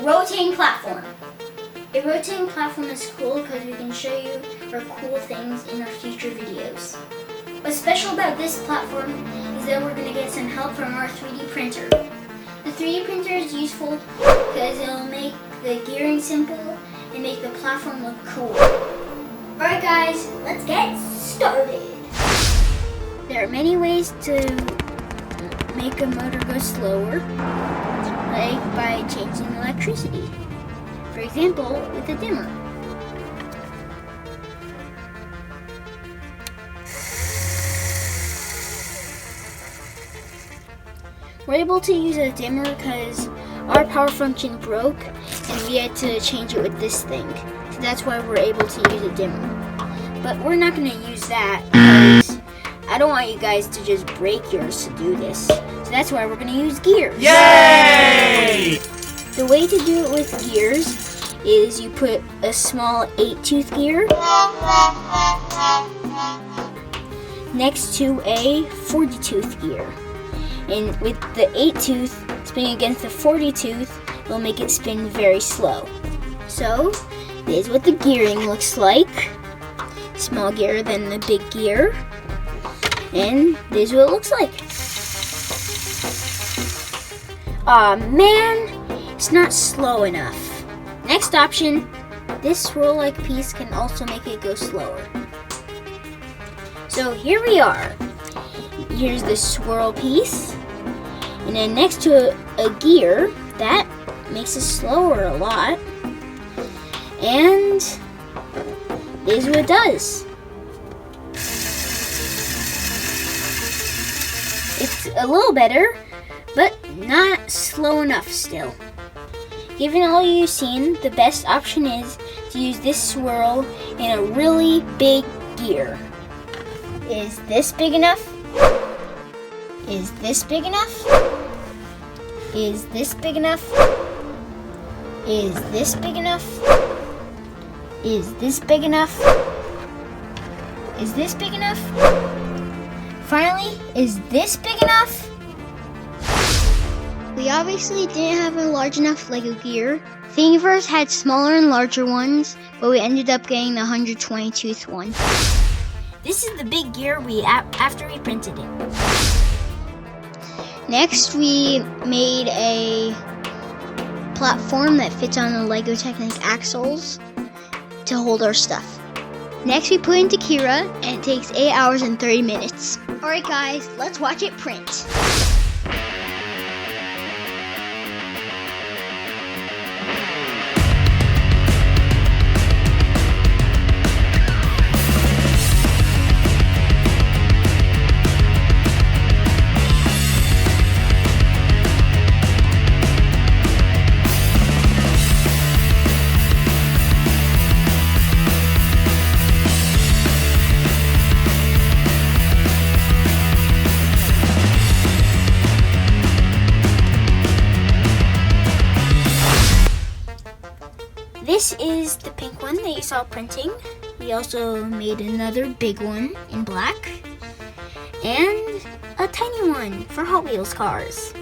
rotating platform. A rotating platform is cool because we can show you our cool things in our future videos. What's special about this platform is that we're going to get some help from our 3D printer. The 3D printer is useful because it'll make the gearing simple and make the platform look cool. Alright guys, let's get started. There are many ways to make a motor go slower, like by changing electricity. For example, with a dimmer. We're able to use a dimmer because our power function broke and we had to change it with this thing. So that's why we're able to use a dimmer. But we're not going to use that because I don't want you guys to just break yours to do this. So that's why we're going to use gears. Yay! The way to do it with gears is you put a small 8-tooth gear next to a 40-tooth gear. And with the 8-tooth spinning against the 40-tooth, it'll make it spin very slow. So, this is what the gearing looks like. Small gear, then the big gear. And this is what it looks like. Aw man, it's not slow enough. Next option, this swirl-like piece can also make it go slower. So here we are. Here's the swirl piece. And then next to a gear, that makes it slower a lot. And this is what it does. It's a little better, but not slow enough still. Given all you've seen, the best option is to use this swirl in a really big gear. Is this big enough? Is this big enough? Is this big enough? Is this big enough? Is this big enough? Is this big enough? Finally, is this big enough? We obviously didn't have a large enough Lego gear. Thingiverse had smaller and larger ones, but we ended up getting the 120-tooth one. This is the big gear after we printed it. Next, we made a platform that fits on the Lego Technic axles to hold our stuff. Next, we put it into Kira, and it takes 8 hours and 30 minutes. Alright guys, let's watch it print. This is the pink one that you saw printing. We also made another big one in black and a tiny one for Hot Wheels cars.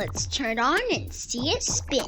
Let's turn it on and see it spin.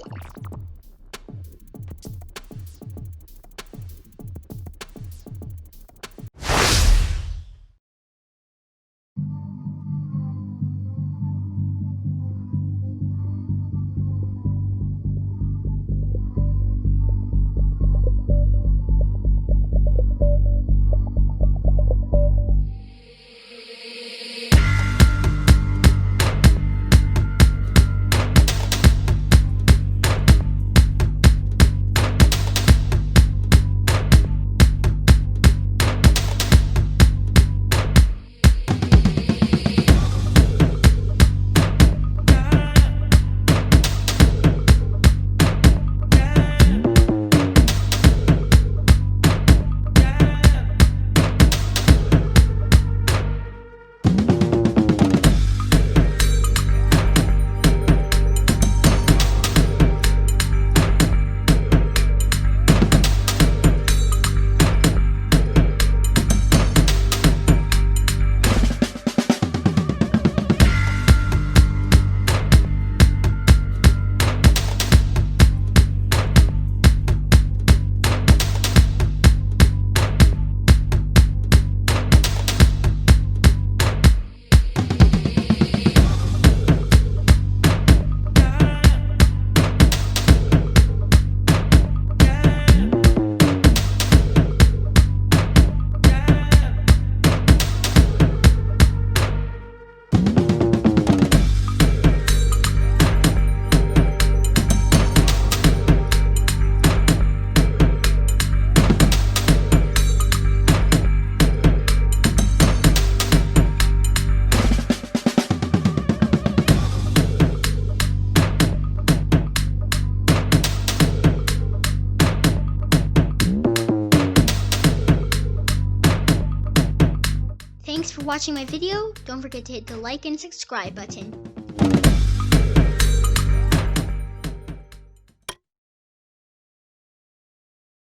Thanks for watching my video. Don't forget to hit the like and subscribe button.